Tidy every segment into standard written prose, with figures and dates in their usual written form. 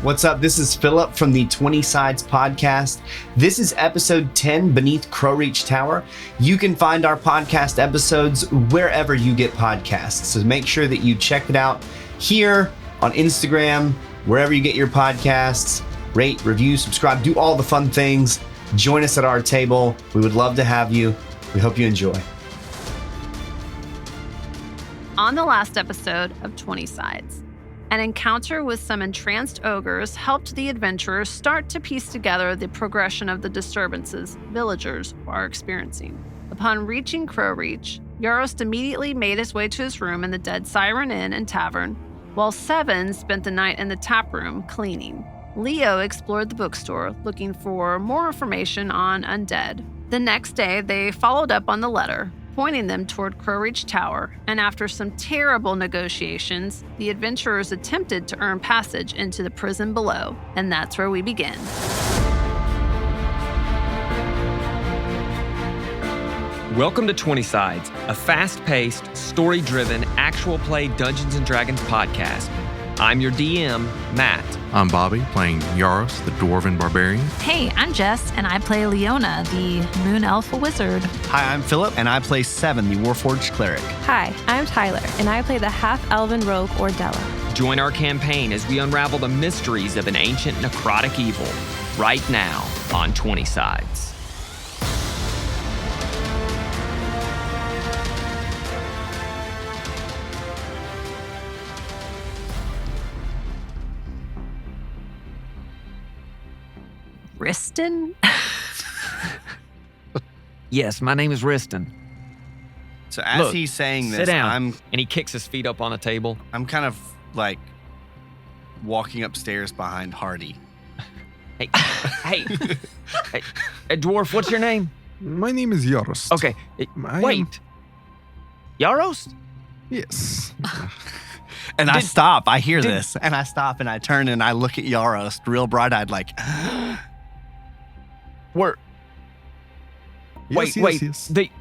What's up? This is Philip from the 20 Sides podcast. This is episode 10, Beneath Crowreach Tower. You can find our podcast episodes wherever you get podcasts. So make sure that you check it out here on Instagram, wherever you get your podcasts. Rate, review, subscribe, do all the fun things. Join us at our table. We would love to have you. We hope you enjoy. On the last episode of 20 Sides, an encounter with some entranced ogres helped the adventurers start to piece together the progression of the disturbances villagers are experiencing. Upon reaching Crowreach, Yarost immediately made his way to his room in the Dead Siren Inn and Tavern, while Seven spent the night in the tap room cleaning. Leo explored the bookstore looking for more information on undead. The next day, they followed up on the letter, pointing them toward Crowreach Tower, and after some terrible negotiations, the adventurers attempted to earn passage into the prison below, and that's where we begin. Welcome to 20 Sides, a fast-paced, story-driven, actual play Dungeons & Dragons podcast. I'm your DM, Matt. I'm Bobby, playing Yarost, the Dwarven Barbarian. Hey, I'm Jess, and I play Leona, the Moon Elf Wizard. Hi, I'm Philip, and I play Seven, the Warforged Cleric. Hi, I'm Tyler, and I play the half-elven rogue Ordella. Join our campaign as we unravel the mysteries of an ancient necrotic evil, right now on 20 Sides. Riston? Yes, my name is Riston. So as Look, he's saying this, sit down. And he kicks his feet up on a table. I'm kind of like walking upstairs behind Hardy. Hey, hey, dwarf, what's your name? My name is Yarost. Okay, wait. Yarost? Yes. And I stop. I hear this. And I stop and I turn and I look at Yarost real bright-eyed like... Yes. The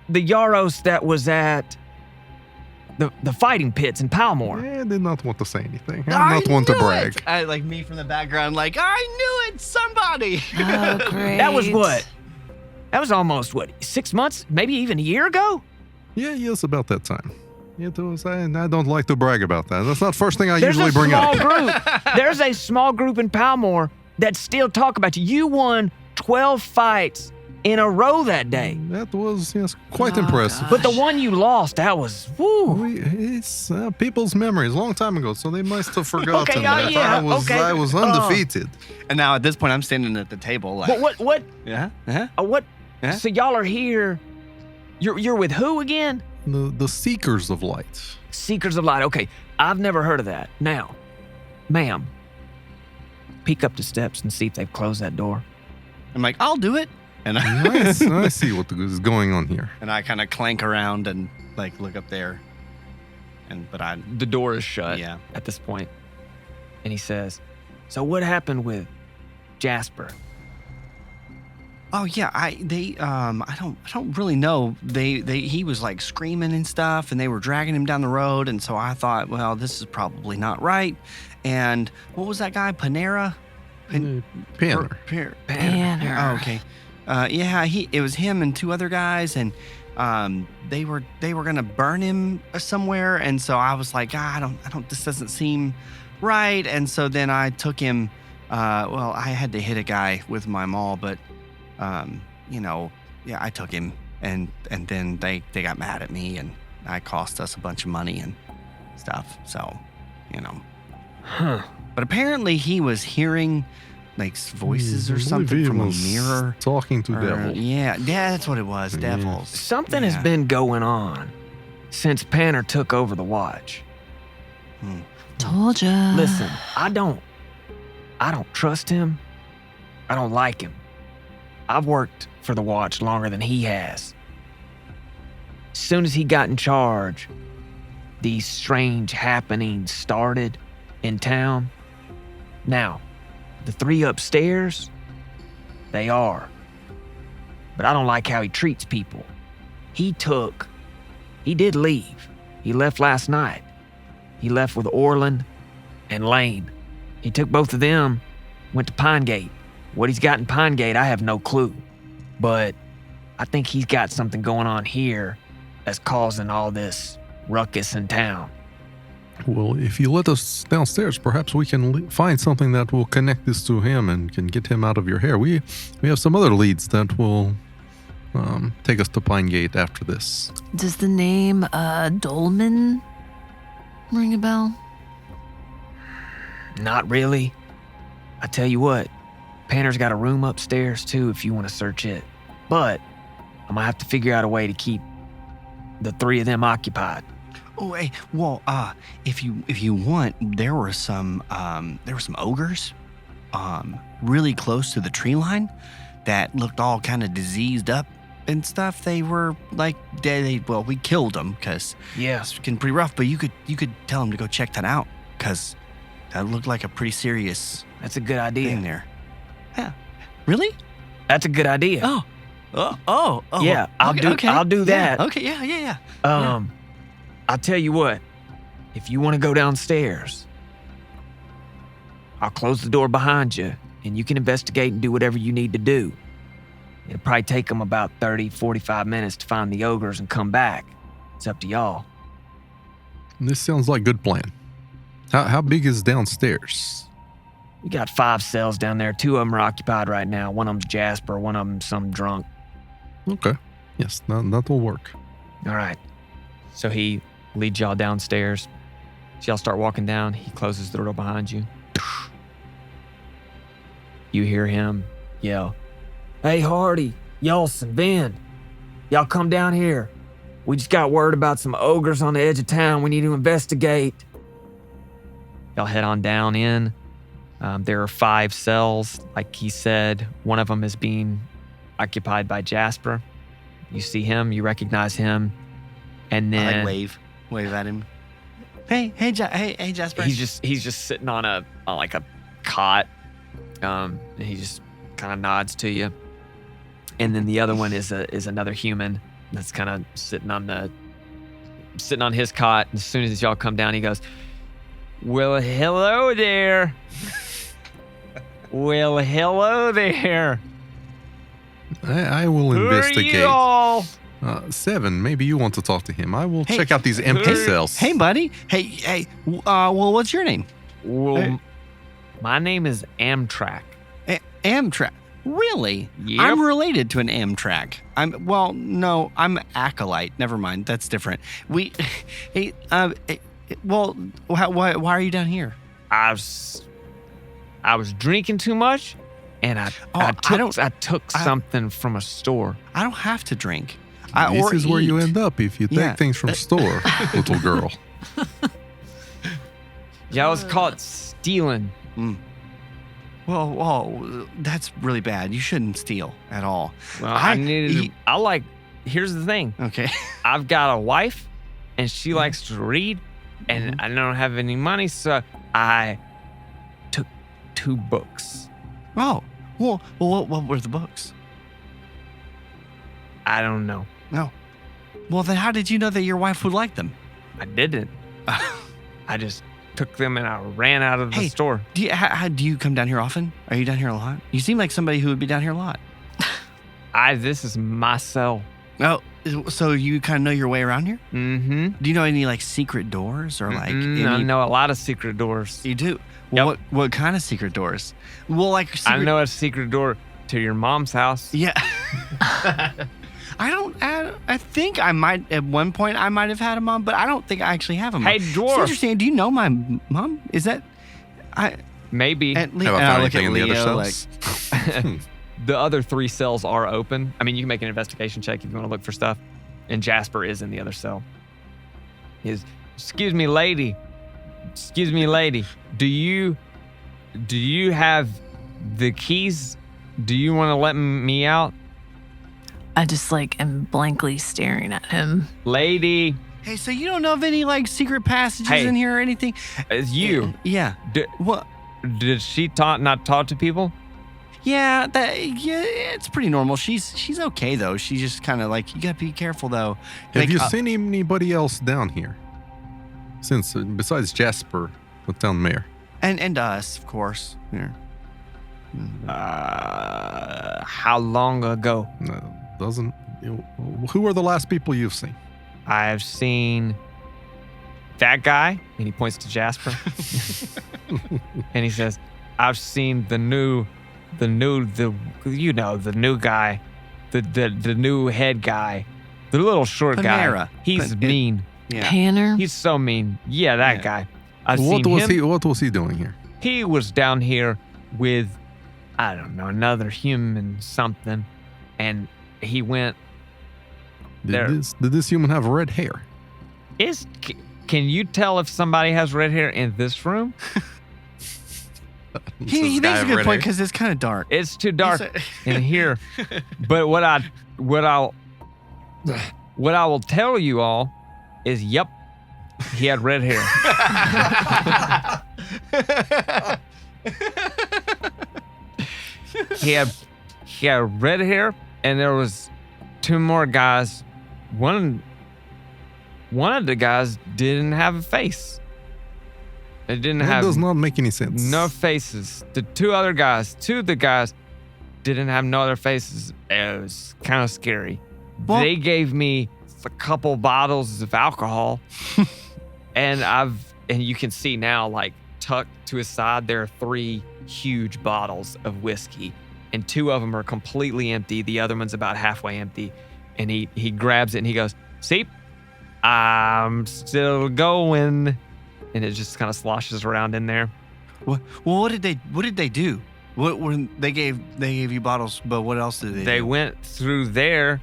Yarost that was at the fighting pits in Palmore. I did not want to say anything. I'm not one to brag. I like me from the background like, I knew it, somebody. Oh, great. That was what? That was almost, 6 months? Maybe even a year ago? Yes, about that time. It was, I don't like to brag about that. That's not the first thing I usually bring up. There's a small group in Palmore that still talk about you. You won 12 fights in a row that day. That was, quite impressive. But the one you lost, that was, woo. It's people's memories, a long time ago, so they must have forgotten Okay, that. yeah, I was undefeated. And now at this point, I'm standing at the table like... What? Yeah? Uh-huh. What? Yeah? So y'all are here. You're with who again? The Seekers of Light. Seekers of Light. Okay, I've never heard of that. Now, ma'am, peek up the steps and see if they've closed that door. I'm like, I'll do it. And Nice. I see what is going on here. And I kind of clank around and like look up there. The door is shut Yeah. at this point. And he says, so what happened with Jasper? Oh yeah, I don't really know. He was like screaming and stuff, and they were dragging him down the road, and so I thought, well, this is probably not right. And what was that guy, Panera? Panner. Oh, okay. Yeah, it was him and two other guys, and they were gonna burn him somewhere, and so I was like, this doesn't seem right, and so then I took him. I had to hit a guy with my maul, but. I took him and then they got mad at me and it cost us a bunch of money and stuff. So, Huh. But apparently he was hearing like voices or something from a mirror. Talking to devils. Yeah, that's what it was, devils. Something has been going on since Panner took over the watch. Told ya. Listen, I don't trust him. I don't like him. I've worked for the watch longer than he has. As soon as he got in charge, these strange happenings started in town. Now, the three upstairs, they are. But I don't like how he treats people. He did leave. He left last night. He left with Orland and Lane. He took both of them, went to Pine Gate. What he's got in Pine Gate, I have no clue. But I think he's got something going on here that's causing all this ruckus in town. Well, if you let us downstairs, perhaps we can find something that will connect this to him and can get him out of your hair. We have some other leads that will take us to Pine Gate after this. Does the name Dolman ring a bell? Not really. I tell you what, Panner's got a room upstairs too if you want to search it. But I'm gonna have to figure out a way to keep the three of them occupied. Oh, hey, well, if you want, there were some ogres, really close to the tree line, that looked all kind of diseased up and stuff. They were like dead. Well, we killed them because it's getting pretty rough. But you could tell them to go check that out because that looked like a pretty serious. That's a good idea. Thing there. Yeah. Really? That's a good idea. Oh. Yeah, I'll do that. Yeah. Okay. Yeah. I'll tell you what. If you want to go downstairs, I'll close the door behind you, and you can investigate and do whatever you need to do. It'll probably take them about 30, 45 minutes to find the ogres and come back. It's up to y'all. This sounds like a good plan. How big is downstairs? We got 5 cells down there. 2 of them are occupied right now. One of them's Jasper. One of them's some drunk. Okay. Yes, that will work. All right. So he leads y'all downstairs. So y'all start walking down. He closes the door behind you. You hear him yell, "Hey, Hardy, Yulson, Ben, y'all come down here. We just got word about some ogres on the edge of town. We need to investigate." Y'all head on down in. There are 5 cells. Like he said, one of them is being occupied by Jasper. You see him, you recognize him, and then I wave at him. Hey, Jasper. He's just sitting on a cot. And he just kind of nods to you. And then the other one is another human that's kind of sitting on his cot. And as soon as y'all come down, he goes, "Well, hello there." "Well, hello there." I will investigate. Who are you all? 7, maybe you want to talk to him. I will check out these empty cells. Hey, buddy. Hey. Well, what's your name? Well, my name is Amtrak. Amtrak. Really? Yep. I'm related to an Amtrak. I'm Acolyte. Never mind. That's different. Why are you down here? I was drinking too much, and I took something from a store. I don't have to drink. This is where you end up if you take things from store, little girl. Yeah, I was caught stealing. Well, that's really bad. You shouldn't steal at all. Well, here's the thing. Okay. I've got a wife, and she likes to read, and I don't have any money, so I took 2 books. Oh, well, what were the books? I don't know. No. Well, then how did you know that your wife would like them? I didn't. I just took them and I ran out of the store. Do you come down here often? Are you down here a lot? You seem like somebody who would be down here a lot. This is my cell. Oh, so you kind of know your way around here? Mm-hmm. Do you know any secret doors or I know a lot of secret doors. You do? Well, Yep. what kind of secret doors? Well, I know a secret door to your mom's house. Yeah. I think I might, at one point, I might have had a mom, but I don't think I actually have a mom. Hey, dwarf. It's interesting. Do you know my mom? Is that... Maybe. Have I found anything in the other Leo, cells? The other 3 cells are open. I mean, you can make an investigation check if you want to look for stuff. And Jasper is in the other cell. Excuse me, lady. Do you have the keys? Do you want to let me out? I just am blankly staring at him. Lady. Hey, so you don't know of any secret passages in here or anything? It's you. Yeah. What? Did she not talk to people? Yeah, it's pretty normal. She's okay though. She's just kind of you gotta be careful though. Have you seen anybody else down here? Besides Jasper, the town mayor. And us, of course. Here. How long ago? Doesn't. Who are the last people you've seen? I've seen that guy, and he points to Jasper. And he says, I've seen the new guy, the new head guy, the little short Panera. guy. He's mean. Yeah. Panner. He's so mean. Yeah, that Yeah. guy. I've seen him. What was he doing here? He was down here with, I don't know, another human something, and he went. Did this human have red hair? Can you tell if somebody has red hair in this room? He makes a good point because it's kind of dark. It's too dark in here. But what I will tell you all is, yep, he had red hair. He had red hair, and there was two more guys. One of the guys didn't have a face. It didn't That have does not make any sense. no faces. The two of the guys didn't have no other faces. It was kind of scary. Well- They gave me a couple bottles of alcohol, and you can see now, like tucked to his side, there are 3 huge bottles of whiskey, and 2 of them are completely empty. The other one's about halfway empty, and he grabs it and he goes, "See, I'm still going," and it just kind of sloshes around in there. Well, what did they do? What when they gave you bottles, but what else did they They do? went through there.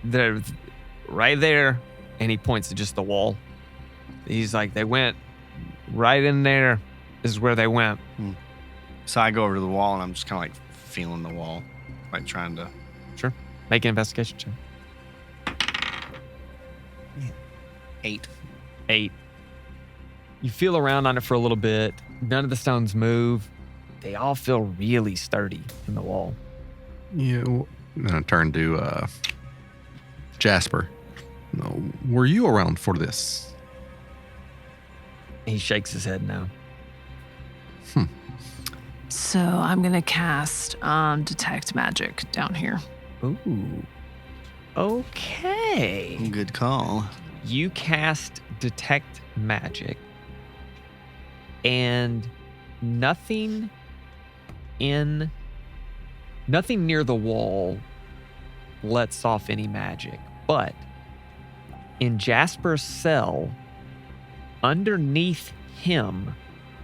They're right there, and he points to just the wall. He's like, they went right in there. Is where they went. So I go over to the wall and I'm just kind of like feeling the wall, like trying to. Sure. Make an investigation check. 8. 8. You feel around on it for a little bit. None of the stones move. They all feel really sturdy in the wall. Yeah. Well, then I turn to Jasper. No, were you around for this? He shakes his head no. So I'm gonna cast detect magic down here. Ooh. Okay. Good call. You cast detect magic, and nothing near the wall lets off any magic. But in Jasper's cell, underneath him,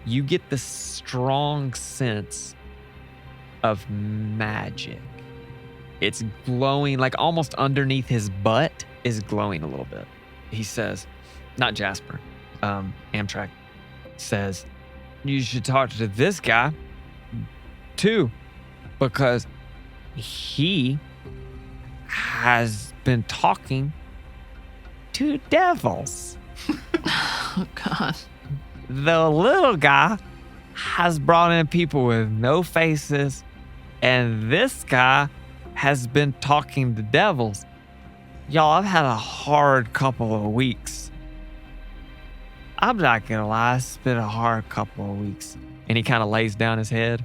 you get the strong sense of magic. It's glowing, like almost underneath his butt is glowing a little bit. He says, not Jasper, Amtrak says, you should talk to this guy too, because he has been talking to devils. Oh God. The little guy has brought in people with no faces, and this guy has been talking to devils. Y'all, I've had a hard couple of weeks. I'm not gonna lie, it's been a hard couple of weeks. And he kind of lays down his head,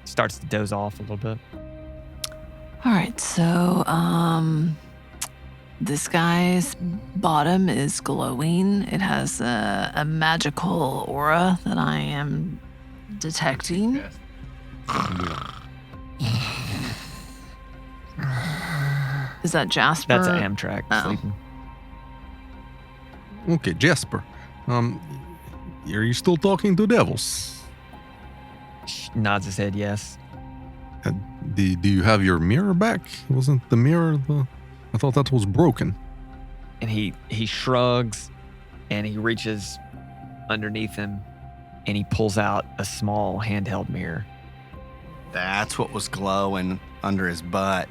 starts to doze off a little bit. All right, so this guy's bottom is glowing. It has a magical aura that I am detecting. Is that Jasper? That's Amtrak Oh. sleeping. Okay, Jasper. Are you still talking to devils? Nods his head yes. Do you have your mirror back? Wasn't the mirror I thought that was broken. And he shrugs and he reaches underneath him and he pulls out a small handheld mirror. That's what was glowing under his butt.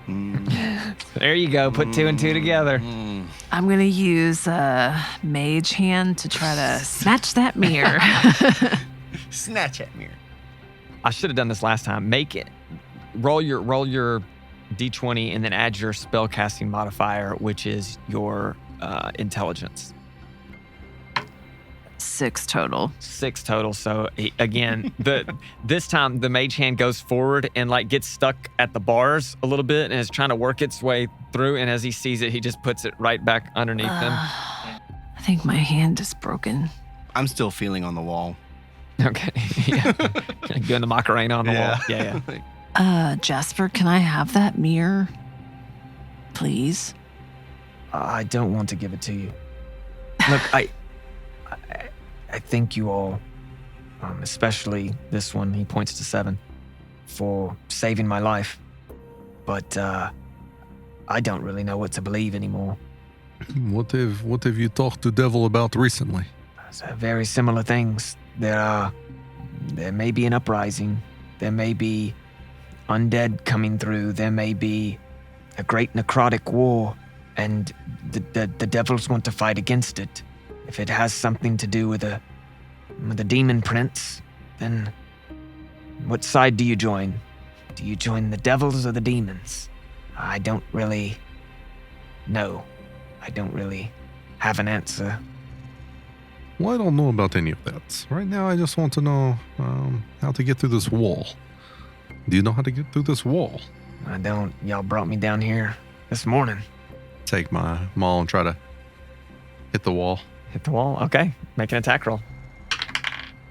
There you go. Put 2 and 2 together. I'm gonna use mage hand to try to snatch that mirror. Snatch that mirror. I should have done this last time. Make it. Roll your d20 and then add your spellcasting modifier, which is your intelligence. 6 total. 6 total. So again, this time the mage hand goes forward and like gets stuck at the bars a little bit and is trying to work its way through. And as he sees it, he just puts it right back underneath him. I think my hand is broken. I'm still feeling on the wall. Okay. Yeah. Doing the Macarena on the wall. Yeah. Jasper, can I have that mirror? Please? I don't want to give it to you. Look, I thank you all, especially this one, he points to 7, for saving my life. But I don't really know what to believe anymore. What have you talked to Devil about recently? Very similar things. There may be an uprising. There may be undead coming through. There may be a great necrotic war, and the devils want to fight against it. If it has something to do with a demon prince, then what side do you join? Do you join the devils or the demons? I don't really know. I don't really have an answer. Well, I don't know about any of that. Right now, I just want to know how to get through this wall. Do you know how to get through this wall? I don't. Y'all brought me down here this morning. Take my maul and try to hit the wall. Hit the wall. Okay. Make an attack roll.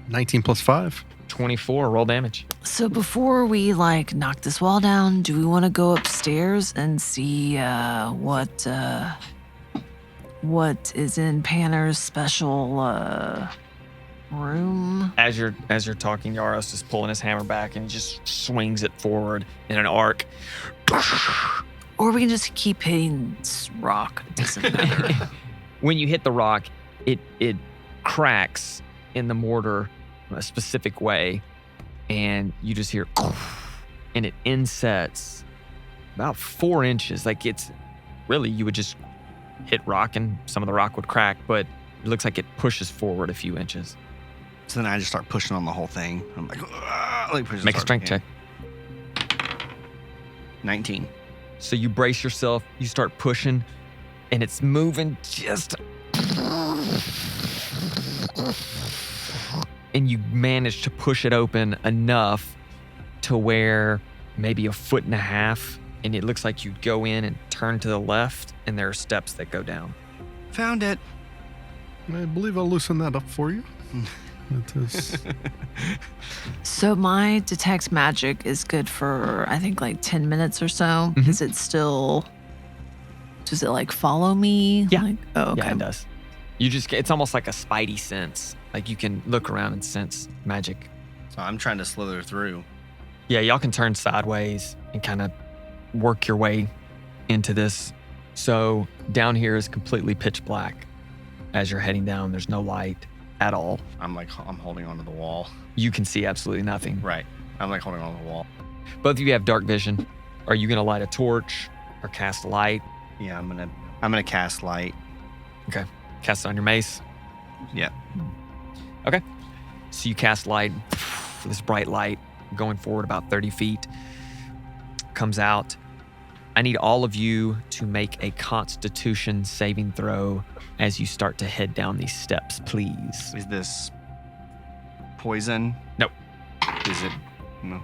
19 plus 5. 24. Roll damage. So before we knock this wall down, do we want to go upstairs and see what is in Panner's special room? As you're talking, Yarost is pulling his hammer back and he just swings it forward in an arc. Or we can just keep hitting this rock. It doesn't matter. When you hit the rock, it cracks in the mortar a specific way, and you just hear, and it insets about 4 inches. Like it's really, you would just hit rock and some of the rock would crack, but it looks like it pushes forward a few inches. So then I just start pushing on the whole thing. I'm like Make a strength check. 19. So you brace yourself, you start pushing, and it's moving just. And you manage to push it open enough to where maybe 1.5 feet, and it looks like you'd go in and turn to the left, and there are steps that go down. Found it. I believe I'll loosen that up for you. It is. So my detect magic is good for, I think, 10 minutes or so. Mhm. Is it still... Does it, follow me? Yeah. Oh, okay. Yeah, it does. It's almost like a spidey sense. Like you can look around and sense magic. So I'm trying to slither through. Yeah, y'all can turn sideways and kind of work your way into this. So down here is completely pitch black. As you're heading down, there's no light at all. I'm holding onto the wall. You can see absolutely nothing. Right. I'm holding on to the wall. Both of you have dark vision. Are you going to light a torch or cast light? Yeah, I'm gonna cast light. Okay. Cast it on your mace. Yeah. Okay. So you cast light, this bright light going forward about 30 feet, comes out. I need all of you to make a Constitution saving throw as you start to head down these steps, please. Is this poison? No. Is it? No.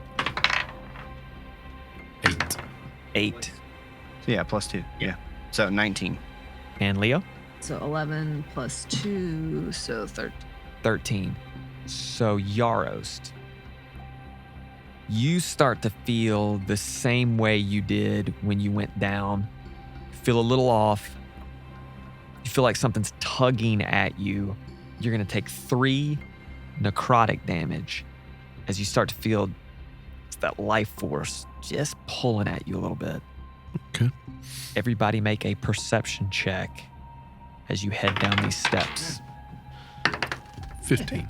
8. Yeah, +2. Yeah. So 19. And Leo? So 11 plus 2, so 13. 13. So Yarost, you start to feel the same way you did when you went down. Feel a little off. You feel like something's tugging at you. You're going to take 3 necrotic damage as you start to feel that life force just pulling at you a little bit. Okay. Everybody make a perception check as you head down these steps. 15.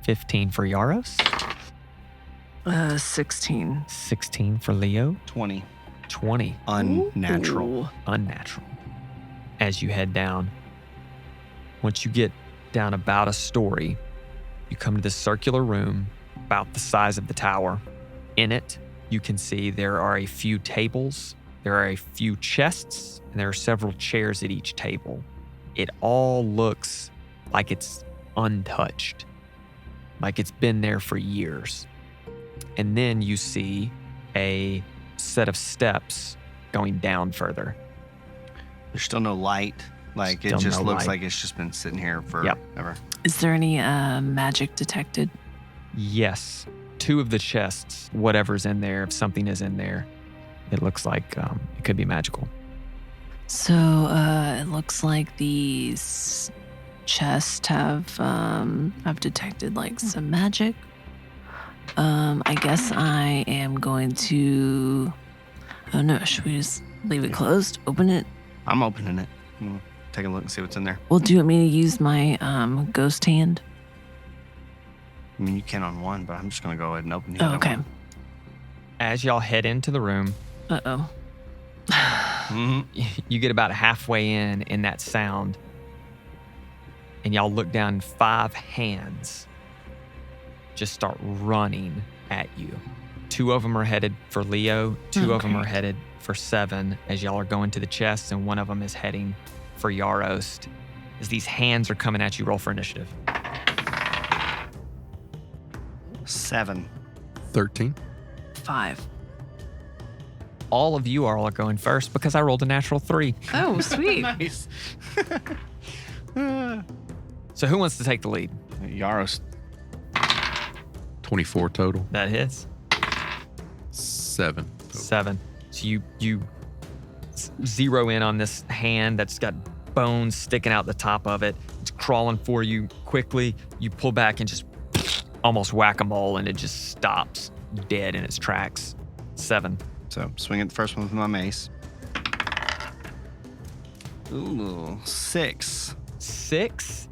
15 for Yarost. 16. 16 for Leo. 20. 20. Unnatural. Ooh. Unnatural. As you head down, once you get down about a story, you come to this circular room about the size of the tower. In it, you can see there are a few tables, there are a few chests, and there are several chairs at each table. It all looks like it's untouched, like it's been there for years. And then you see a set of steps going down further. There's still no light. Like Still it just no looks light. like it's just been sitting here Yep. forever. Is there any magic detected? Yes, 2 of the chests, whatever's in there, if something is in there, it looks like it could be magical. So it looks like these chests have I've detected like some magic. I guess I am going to. Oh no! Should we just leave it closed? Open it? I'm opening it. Take a look and see what's in there. Well, do you want me to use my ghost hand? I mean, you can on one, but I'm just gonna go ahead and open the Oh, other okay. one. As y'all head into the room, Uh-oh. you get about halfway in that sound, and y'all look down and 5 hands just start running at you. 2 of them are headed for Leo, 2 of them Okay. are headed for 7 as y'all are going to the chest, and 1 of them is heading for Yarost. As these hands are coming at you, roll for initiative. 7. 13. 5. All of you are all going first because I rolled a natural 3. Oh, sweet. Nice. So who wants to take the lead? Yarost. 24 total. That hits. 7 total. 7. So you zero in on this hand that's got bones sticking out the top of it. It's crawling for you quickly. You pull back and just almost whack-a-mole, and it just stops dead in its tracks. 7. So swing at the first one with my mace. Ooh, 6. 6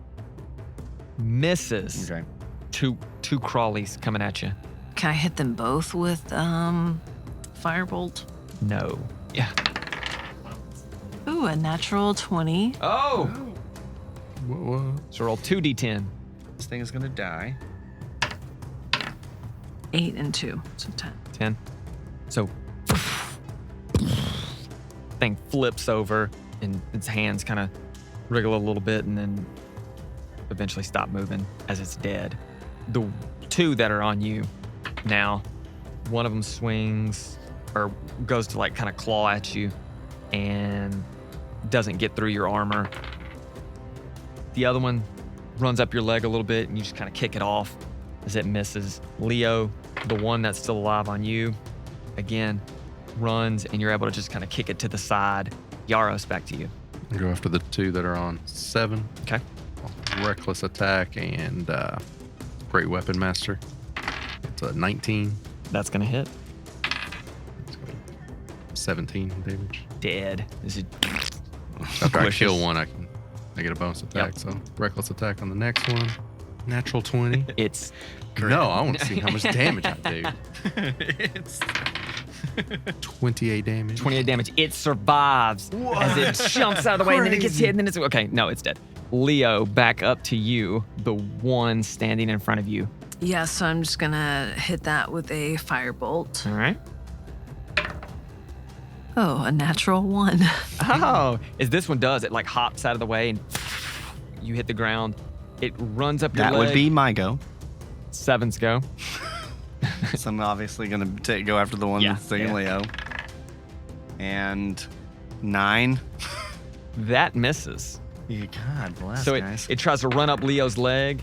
misses. Okay. Two crawlies coming at you. Can I hit them both with firebolt? No. Yeah. Ooh, a natural 20. Oh! What? So roll 2d10. This thing is gonna die. 8 and 2, so 10. 10. So thing flips over and its hands kind of wriggle a little bit and then eventually stop moving as it's dead. The 2 that are on you now, one of them swings or goes to like kind of claw at you and doesn't get through your armor. The other one runs up your leg a little bit and you just kind of kick it off as it misses. Leo, the one that's still alive on you, again, runs and you're able to just kind of kick it to the side. Yarost, back to you. I'll go after the 2 that are on 7. Okay. Reckless attack and great weapon master. It's a 19. That's going to hit. 17 damage. Dead. This is After I Squishes. kill one, I get a bonus attack. So reckless attack on the next one. Natural 20. It's No, I want to see how much damage I do. It's 28 damage. 28 damage. It survives as it jumps out of the way and then it gets hit and then it's okay. No, it's dead. Leo, back up to you, the one standing in front of you. Yeah, so I'm just gonna hit that with a firebolt. All right. Oh, a natural 1. Oh, as this one does, it like hops out of the way and you hit the ground. It runs up your that leg. would be my go. 7's go. So I'm obviously gonna go after the one Yeah, that's taking yeah. Leo. And 9. That misses. Yeah, God bless, So guys. it tries to run up Leo's leg.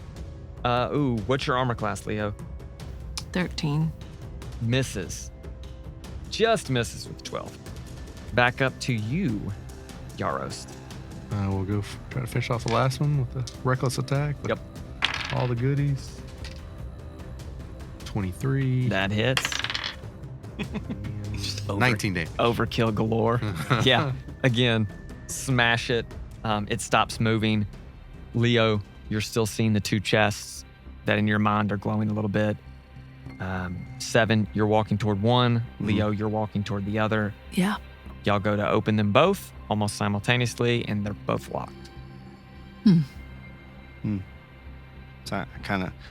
What's your armor class, Leo? 13. Misses. Just misses with 12. Back up to you, Yarost. We'll go try to finish off the last one with the reckless attack. with Yep. All the goodies. 23. That hits. and over- 19 damage. Overkill galore. Yeah. Again, smash it. It stops moving. Leo, you're still seeing the 2 chests that in your mind are glowing a little bit. 7, you're walking toward one. Leo, you're walking toward the other. Yeah. Y'all go to open them both almost simultaneously, and they're both locked. So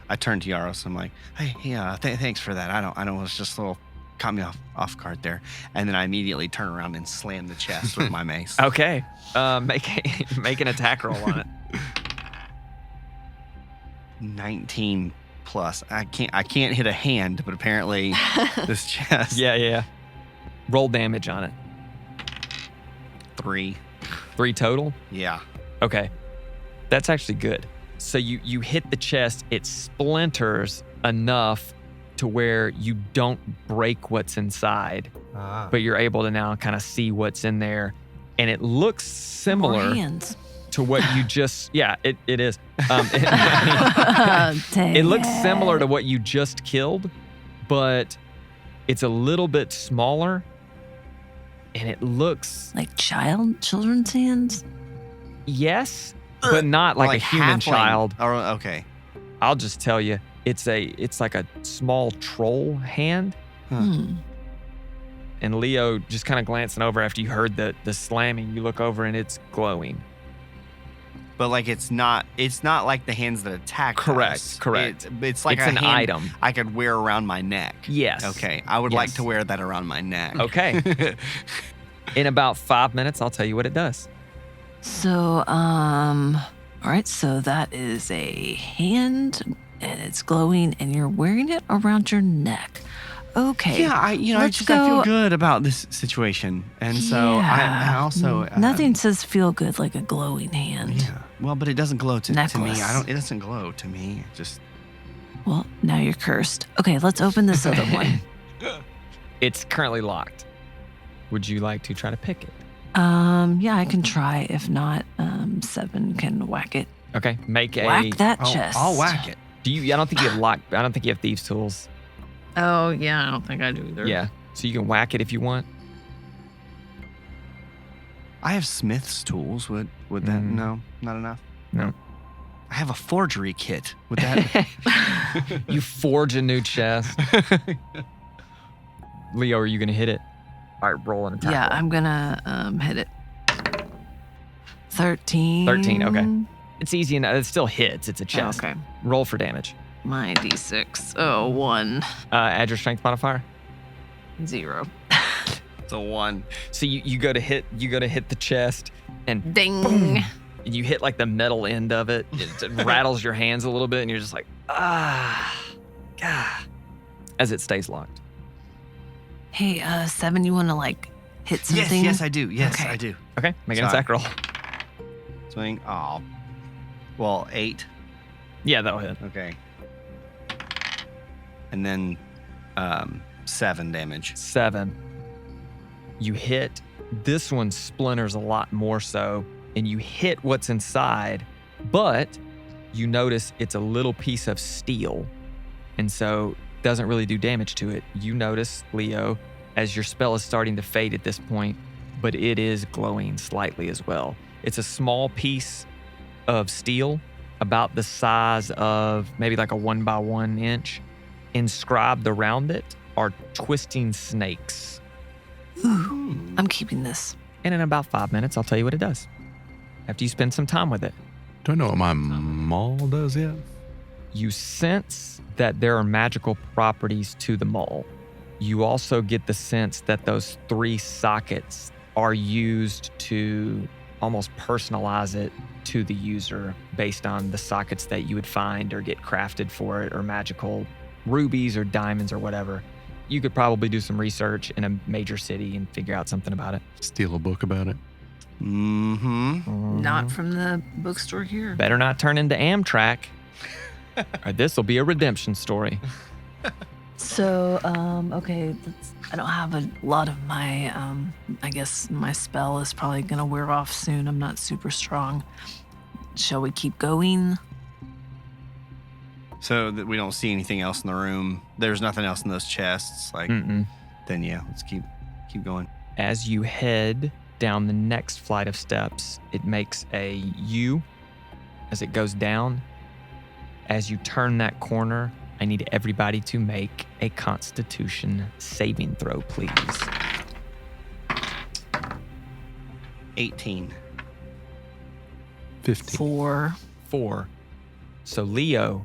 I turned to Yaros. I'm like, hey, yeah, thanks for that. I don't. It was just a little caught me off guard there. And then I immediately turn around and slam the chest with my mace. Okay. Make an attack roll on it. 19 plus. I can't hit a hand, but apparently this chest. Yeah. Roll damage on it. 3. 3 total? Yeah. Okay. That's actually good. So you hit the chest, it splinters enough to where you don't break what's inside, but you're able to now kind of see what's in there. And it looks similar More hands. to what you just, it is. Dang It looks similar to what you just killed, but it's a little bit smaller. And it looks, like children's hands. yes, but not like a human halfling. child. Oh, okay. I'll just tell you, it's like a small troll hand. Hmm. And Leo, just kind of glancing over after you heard the slamming, you look over and it's glowing. But like it's not like the hands that attack. Correct. It's like It's a an hand item. I could wear around my neck. Yes. Okay. I would like Yes. to wear that around my neck. Okay. In about 5 minutes, I'll tell you what it does. So, all right. So that is a hand, and it's glowing, and you're wearing it around your neck. Okay. Yeah, I Let's feel go- good about this situation, and so I also Nothing says feel good like a glowing hand. Yeah. Well, but it doesn't glow to me. Necklace. It doesn't glow to me. It just Well, now you're cursed. Okay, let's open this other one. It's currently locked. Would you like to try to pick it? Yeah, I can try. If not, 7 can whack it. Okay, make a. Whack that chest. I'll whack it. Do you? I don't think you have lock. I don't think you have thieves' tools. Oh, yeah, I don't think I do either. Yeah, so you can whack it if you want. I have Smith's tools. Would that no, not enough? No. I have a forgery kit. Would that? You forge a new chest. Leo, are you gonna hit it? All right, roll an attack. Yeah, roll. I'm gonna hit it. 13. 13, okay. It's easy enough. It still hits. It's a Oh, chest. okay. Roll for damage. My d6. Oh, 1. Add your strength modifier. 0. It's a 1. So you go to hit the chest and Ding. you hit like the metal end of it. It rattles your hands a little bit and you're just like, God, as it stays locked. Hey, 7, you want to like hit something? Yes, I do. Yes, Okay. I do. Okay, make an Sorry. attack roll. Swing. Oh. Well, 8. Yeah, that'll hit. Okay. And then 7 damage. 7. You hit. This one splinters a lot more so, and you hit what's inside, but you notice it's a little piece of steel, and so doesn't really do damage to it. You notice, Leo, as your spell is starting to fade at this point, but it is glowing slightly as well. It's a small piece of steel, about the size of maybe like a 1 by 1 inch. Inscribed around it are twisting snakes. Ooh, I'm keeping this. And in about 5 minutes, I'll tell you what it does. After you spend some time with it, Do I know what my maul does yet? you sense that there are magical properties to the maul. You also get the sense that those 3 sockets are used to almost personalize it to the user based on the sockets that you would find or get crafted for it, or magical rubies or diamonds or whatever. You could probably do some research in a major city and figure out something about it. Steal a book about it. Mm-hmm. Not from the bookstore here. Better not turn into Amtrak, or this will be a redemption story. So, okay, I don't have a lot of my, I guess my spell is probably going to wear off soon. I'm not super strong. Shall we keep going? So that we don't see anything else in the room. There's nothing else in those chests. Like, Mm-mm. then yeah, let's keep going. As you head down the next flight of steps, it makes a U as it goes down. As you turn that corner, I need everybody to make a Constitution saving throw, please. 18. 15. 4. 4. So, Leo,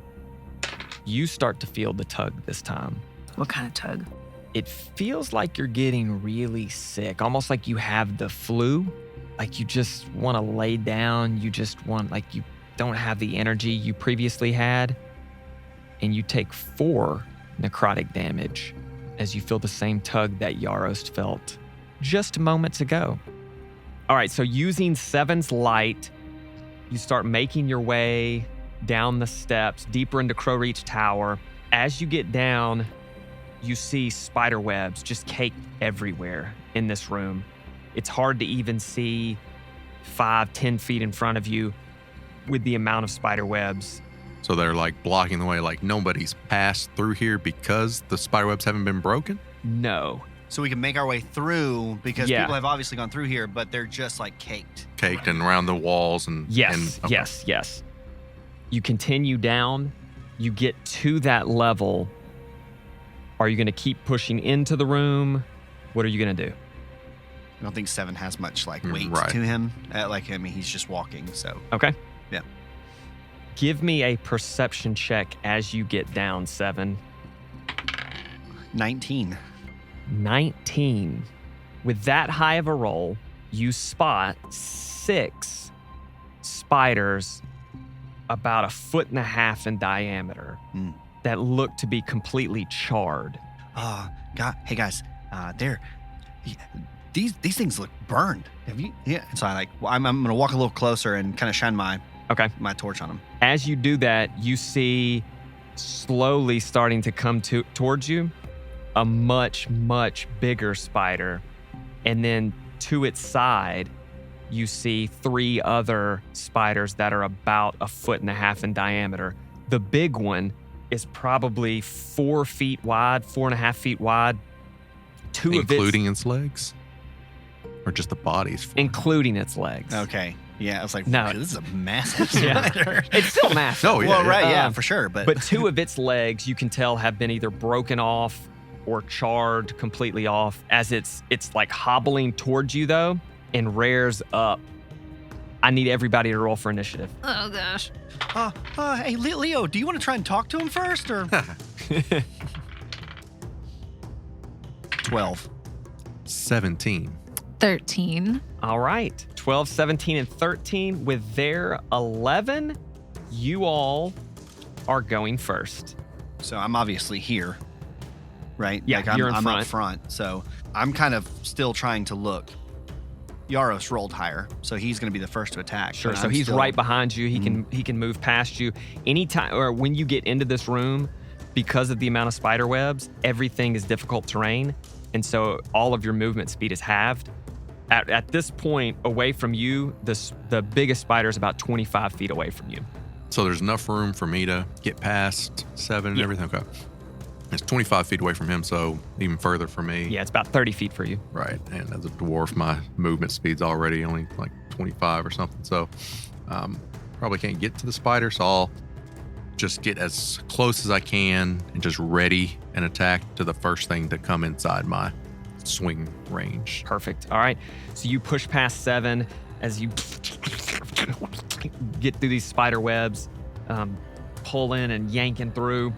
you start to feel the tug this time. What kind of tug? It feels like you're getting really sick, almost like you have the flu. Like you just want to lay down. You just want, like, you don't have the energy you previously had. and you take 4 necrotic damage as you feel the same tug that Yarost felt just moments ago. All right, so using 7's light, you start making your way down the steps, deeper into Crowreach Tower. As you get down, you see spider webs just caked everywhere in this room. It's hard to even see 5-10 feet in front of you with the amount of spider webs. So they're like blocking the way, like nobody's passed through here because the spider webs haven't been broken? No. So we can make our way through because Yeah. people have obviously gone through here, but they're just like caked. Caked and around the walls and... Yes, and, okay. yes. You continue down, you get to that level. Are you going to keep pushing into the room? What are you going to do? I don't think 7 has much like weight Right. to him. He's just walking, so. Okay. Yeah. Give me a perception check as you get down, 7. 19. 19. With that high of a roll, you spot 6 spiders about 1.5 feet in diameter Hmm. that look to be completely charred. Hey guys, these things look burned. Have you? Yeah. So I'm gonna walk a little closer and kind of shine my torch on them. As you do that, you see slowly starting to come towards you a much, much bigger spider. And then to its side, you see 3 other spiders that are about 1.5 feet in diameter. The big one is probably 4 feet wide, 4.5 feet wide. Including its legs? Or just the bodies? Including its legs. Okay. Yeah, I was like, No. this is a massive Yeah. spider. It's still massive. Oh, yeah. Well, right, yeah, Um, for sure. But 2 of its legs, you can tell, have been either broken off or charred completely off as it's like hobbling towards you, though, and rears up. I need everybody to roll for initiative. Oh, gosh. Hey, Leo, do you want to try and talk to him first, or? 12. 17. 13. All right. 12, 17, and 13. With their 11, you all are going first. So I'm obviously here, right? Yeah, I'm, you're in I'm front. up front, so I'm kind of still trying to look. Yarost rolled higher, so he's going to be the first to attack. Sure. but So I'm he's still- right behind you. He can move past you. Anytime or when you get into this room, because of the amount of spider webs, everything is difficult terrain. And so all of your movement speed is halved. At this point, away from you, the biggest spider is about 25 feet away from you. So there's enough room for me to get past 7 and everything? Okay. It's 25 feet away from him, so even further for me. Yeah, it's about 30 feet for you. Right. And as a dwarf, my movement speed's already only like 25 or something. So probably can't get to the spider, so I'll just get as close as I can and just ready an attack to the first thing to come inside my swing range. Perfect. All right. So you push past 7 as you get through these spider webs, pulling and yanking through.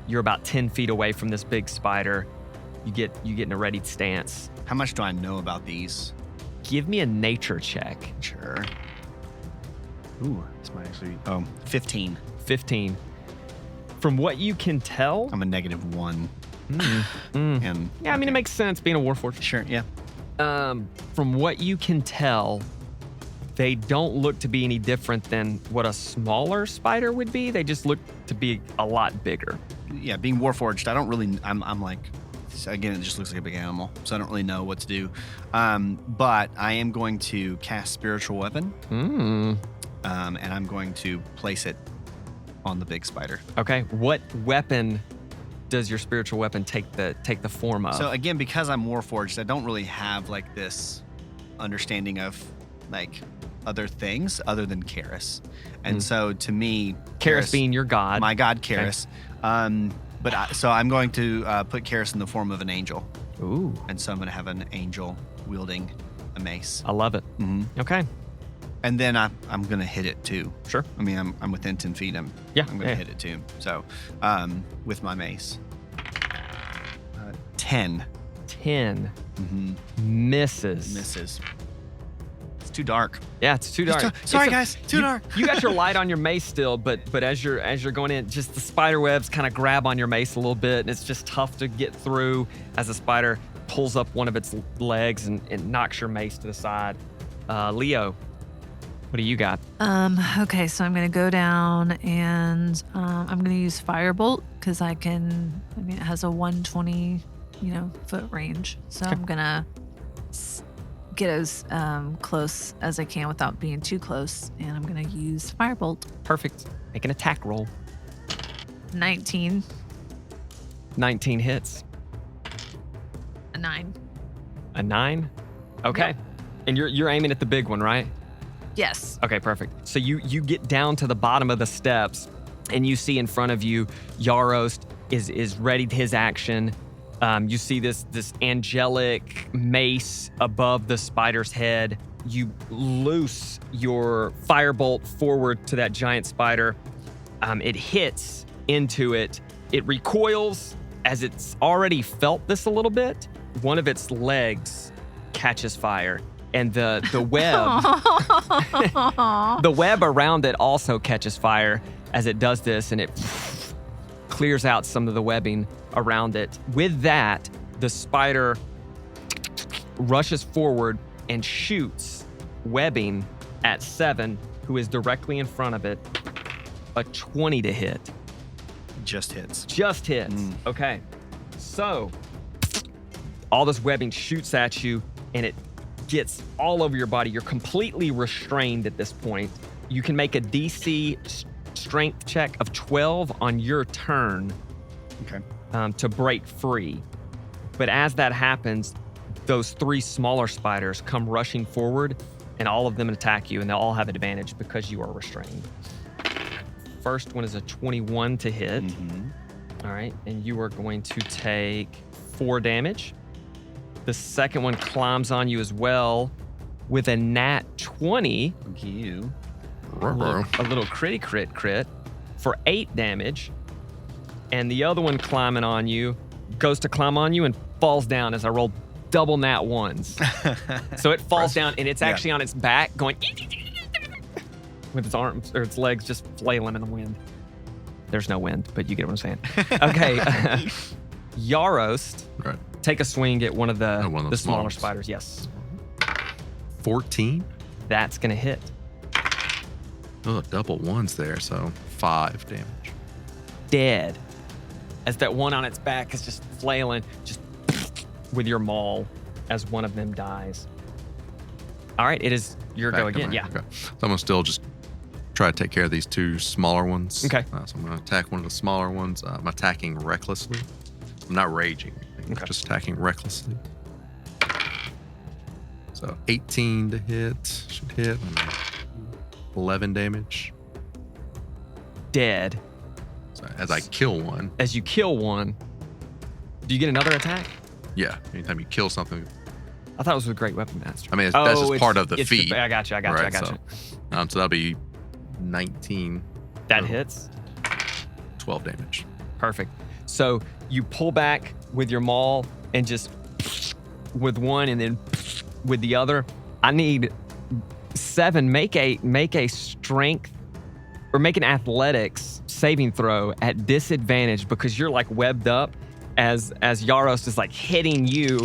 You're about 10 feet away from this big spider. You get in a ready stance. How much do I know about these? Give me a nature check. Sure. Ooh, this might actually. 15. 15. From what you can tell, I'm a -1. And yeah, I mean, it makes sense being a warforged. sure, yeah. From what you can tell, they don't look to be any different than what a smaller spider would be. They just look to be a lot bigger. Yeah, being warforged, I don't really. I'm like, again, it just looks like a big animal, so I don't really know what to do. But I am going to cast spiritual weapon, and I'm going to place it on the big spider. Okay. What weapon does your spiritual weapon take the form of? So again, because I'm warforged, I don't really have like this understanding of like other things other than Karis. And so to me, Karis being your god. my god Karis. So I'm going to put Karis in the form of an angel. Ooh, And so I'm going to have an angel wielding a mace. I love it. Mm-hmm. Okay. And then I'm going to hit it too. Sure. I mean, I'm within 10 feet. I'm going to hit it too. So with my mace. 10. 10 Mm-hmm. misses. Misses. It's too dark. Yeah, it's too dark. Sorry, guys. Too dark. You got your light on your mace still, but as you're going in, just the spider webs kind of grab on your mace a little bit, and it's just tough to get through as the spider pulls up one of its legs and knocks your mace to the side. Leo, what do you got? Okay, so I'm gonna go down and I'm gonna use Firebolt because it has a 120, foot range. So I'm gonna get as close as I can without being too close, and I'm gonna use Firebolt. Perfect. Make an attack roll. 19. 19 hits. A 9. A 9? Okay. Yep. And you're aiming at the big one, right? Yes. Okay, perfect. So you get down to the bottom of the steps, and you see in front of you, Yarost is readied his action. You see this angelic mace above the spider's head. You loose your firebolt forward to that giant spider. It hits into it. It recoils as it's already felt this a little bit. One of its legs catches fire, and the web the web around it also catches fire as it does this, and it clears out some of the webbing around it. With that, the spider rushes forward and shoots webbing at 7, who is directly in front of it. A 20 to hit. Just hits. Just hits. Okay. So, all this webbing shoots at you, and it gets all over your body. You're completely restrained at this point. You can make a DC strength check of 12 on your turn. Okay. To break free. But as that happens, those 3 smaller spiders come rushing forward, and all of them attack you, and they'll all have advantage because you are restrained. First one is a 21 to hit. All right, and you are going to take 4 damage. The second one climbs on you as well with a nat 20. Thank you. A little crit for 8 damage. And the other one climbing on you goes to climb on you and falls down as I roll double nat 1s. So it falls down, and it's actually on its back going with its arms or its legs just flailing in the wind. There's no wind, but you get what I'm saying. Okay. Yarost, Right. take a swing at one of the smaller smaller ones. spiders. Yes. 14. That's going to hit. Oh, double ones there, so 5 damage. Dead. As that one on its back is just flailing, just with your maul as one of them dies. All right, it is your go Back to again. mine. Yeah. Okay. So I'm going to still just try to take care of these 2 smaller ones. Okay. So I'm going to attack one of the smaller ones. I'm attacking recklessly. I'm not raging. Okay. Just attacking recklessly. So 18 to hit. Should hit. 11 damage. Dead. So as I kill one. As you kill one, do you get another attack? Yeah. Anytime you kill something. I thought it was with Great Weapon Master. I mean, that's just part of the it's feat. I got you. Right, you. so that'll be 19. That hits. 12 damage. Perfect. So you pull back with your maul and just with one and then with the other. I need 7. Make a strength or make an athletics saving throw at disadvantage because you're like webbed up as Yarost is like hitting you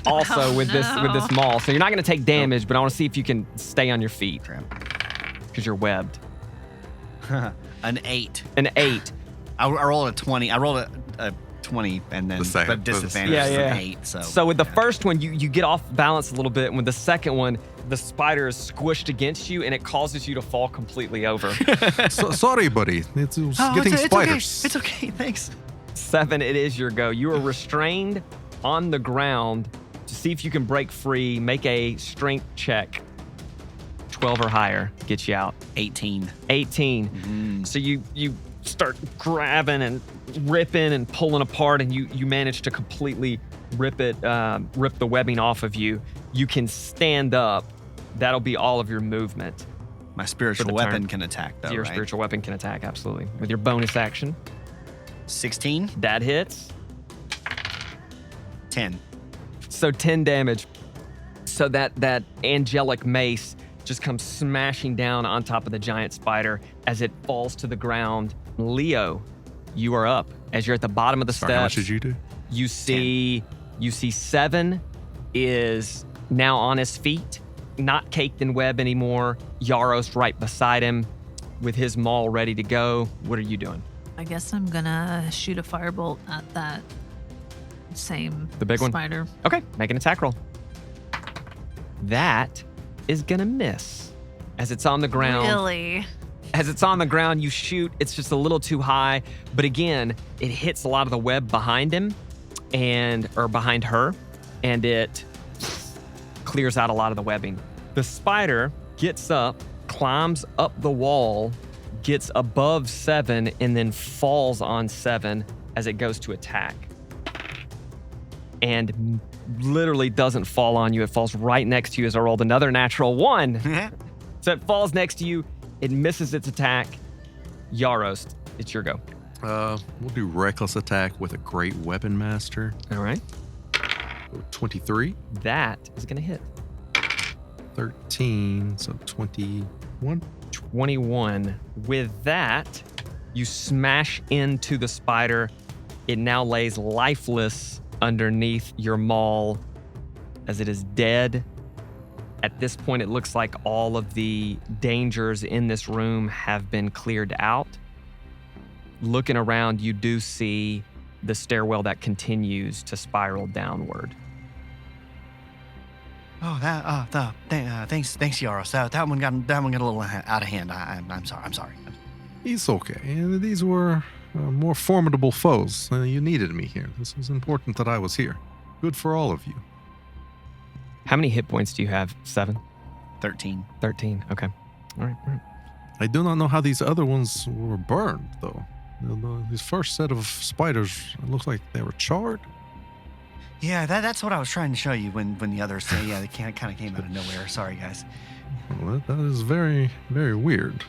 also with this maul. So you're not going to take damage, but I want to see if you can stay on your feet because you're webbed. An 8. An 8. I rolled a 20. I rolled a 20 and then The second- but disadvantage Yeah, is yeah. an 8. So with the first one, you get off balance a little bit. And with the second one, the spider is squished against you and it causes you to fall completely over. So, sorry, buddy. It's getting spiders. It's okay. Thanks. 7, it is your go. You are restrained on the ground. To see if you can break free, make a strength check. 12 or higher gets you out. 18. 18. So you start grabbing and ripping and pulling apart, and you manage to completely rip the webbing off of you. You can stand up. That'll be all of your movement. My spiritual For the weapon turn. can attack, though, Your right? spiritual weapon can attack, absolutely. With your bonus action. 16. That hits. 10. So 10 damage. So that angelic mace just comes smashing down on top of the giant spider as it falls to the ground. Leo, you are up. As you're at the bottom of the steps. How much did you do? You see 7 is now on his feet, not caked in web anymore. Yarost right beside him with his maul ready to go. What are you doing? I guess I'm gonna shoot a firebolt at that same The big one? spider. Okay, make an attack roll. That is gonna miss. As it's on the ground. Really? As it's on the ground, you shoot. It's just a little too high. But again, it hits a lot of the web behind him or behind her, and it clears out a lot of the webbing. The spider gets up, climbs up the wall, gets above 7, and then falls on 7 as it goes to attack. And literally doesn't fall on you. It falls right next to you as I rolled another natural 1. So it falls next to you. It misses its attack. Yarost, it's your go. We'll do reckless attack with a great weapon master. All right. 23. That is going to hit. 13, so 21. 21. With that, you smash into the spider. It now lays lifeless underneath your maul as it is dead. At this point, it looks like all of the dangers in this room have been cleared out. Looking around, you do see the stairwell that continues to spiral downward. Oh, thanks, Yarost. That one got a little out of hand. I'm sorry. It's okay. These were more formidable foes. You needed me here. This was important that I was here. Good for all of you. How many hit points do you have? 7? 13. 13. Okay. All right. I do not know how these other ones were burned, though. This first set of spiders, it looks like they were charred. Yeah, that's what I was trying to show you when the others say, yeah, they kind of came out of nowhere. Sorry, guys. Well, that is very, very weird.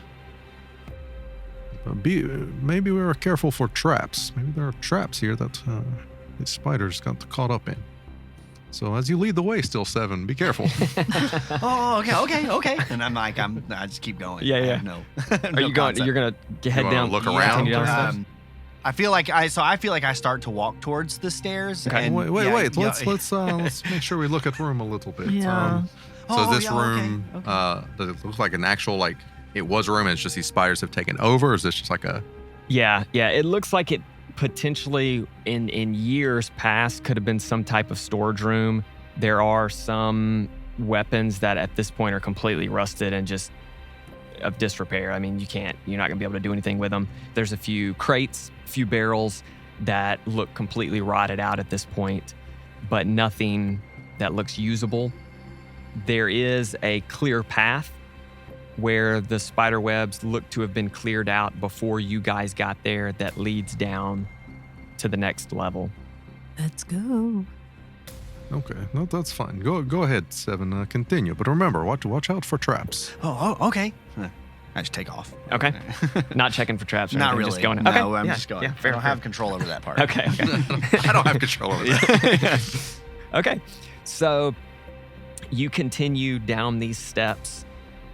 Maybe we were careful for traps. Maybe there are traps here that these spiders got caught up in. So as you lead the way, still 7, be careful. Oh, okay. And I just keep going. Yeah. I have no. Are you going? You're gonna head down. Look around. Continue down the steps? I feel like I start to walk towards the stairs. Okay. And Wait. Let's make sure we look at room a little bit. Yeah. So this room, does it look like an actual it was a room and it's just these spiders have taken over? Or is this just like a? Yeah. It looks like it potentially in years past could have been some type of storage room. There are some weapons that at this point are completely rusted and just of disrepair. I mean, you're not gonna be able to do anything with them. There's a few crates, a few barrels that look completely rotted out at this point, but nothing that looks usable. There is a clear path where the spider webs look to have been cleared out before you guys got there that leads down to the next level. Let's go. Okay, no, that's fine. Go ahead, 7. Continue, but remember, watch out for traps. Oh, okay. I just take off. Okay. Not checking for traps or Not anything, really. just going. No, Okay. I'm Yeah, just going. Yeah, fair, I don't have control over that part. Okay. I don't have control over that. Okay. So you continue down these steps.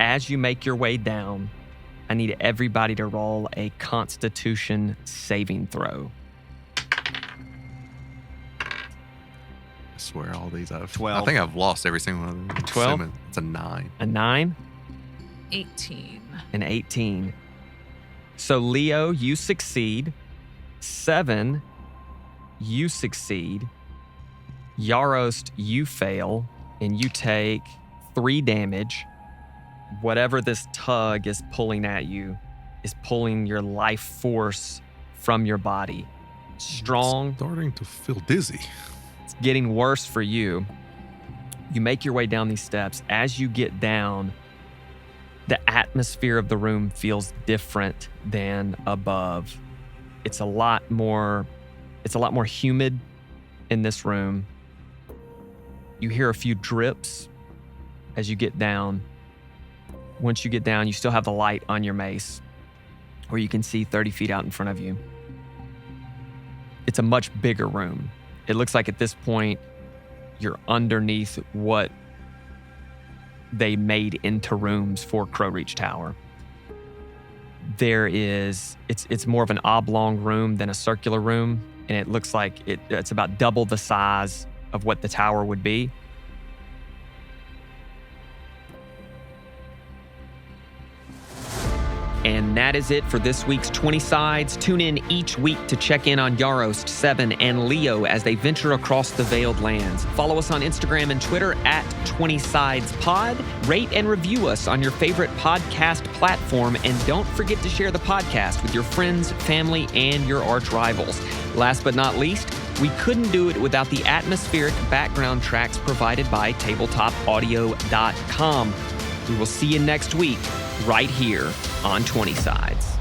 As you make your way down, I need everybody to roll a Constitution saving throw. I swear all these I've 12. I think I've lost every single one of them. 12? It's a 9. A 9, 18. an 18. So Leo, you succeed. 7, you succeed. Yarost, you fail, and you take 3 damage. Whatever this tug is pulling at you is pulling your life force from your body. Strong. Starting to feel dizzy. It's getting worse for you. You make your way down these steps. As you get down, the atmosphere of the room feels different than above. It's a lot more humid in this room. You hear a few drips as you get down. Once you get down, you still have the light on your mace, where you can see 30 feet out in front of you. It's a much bigger room. It looks like at this point, you're underneath what they made into rooms for Crowreach Tower. It's more of an oblong room than a circular room, and it looks like it's about double the size of what the tower would be. And that is it for this week's 20 Sides. Tune in each week to check in on Yarost, Seven, and Leo as they venture across the Veiled Lands. Follow us on Instagram and Twitter at 20 Sides Pod. Rate and review us on your favorite podcast platform. And don't forget to share the podcast with your friends, family, and your arch rivals. Last but not least, we couldn't do it without the atmospheric background tracks provided by tabletopaudio.com. We will see you next week, right here on 20 Sides.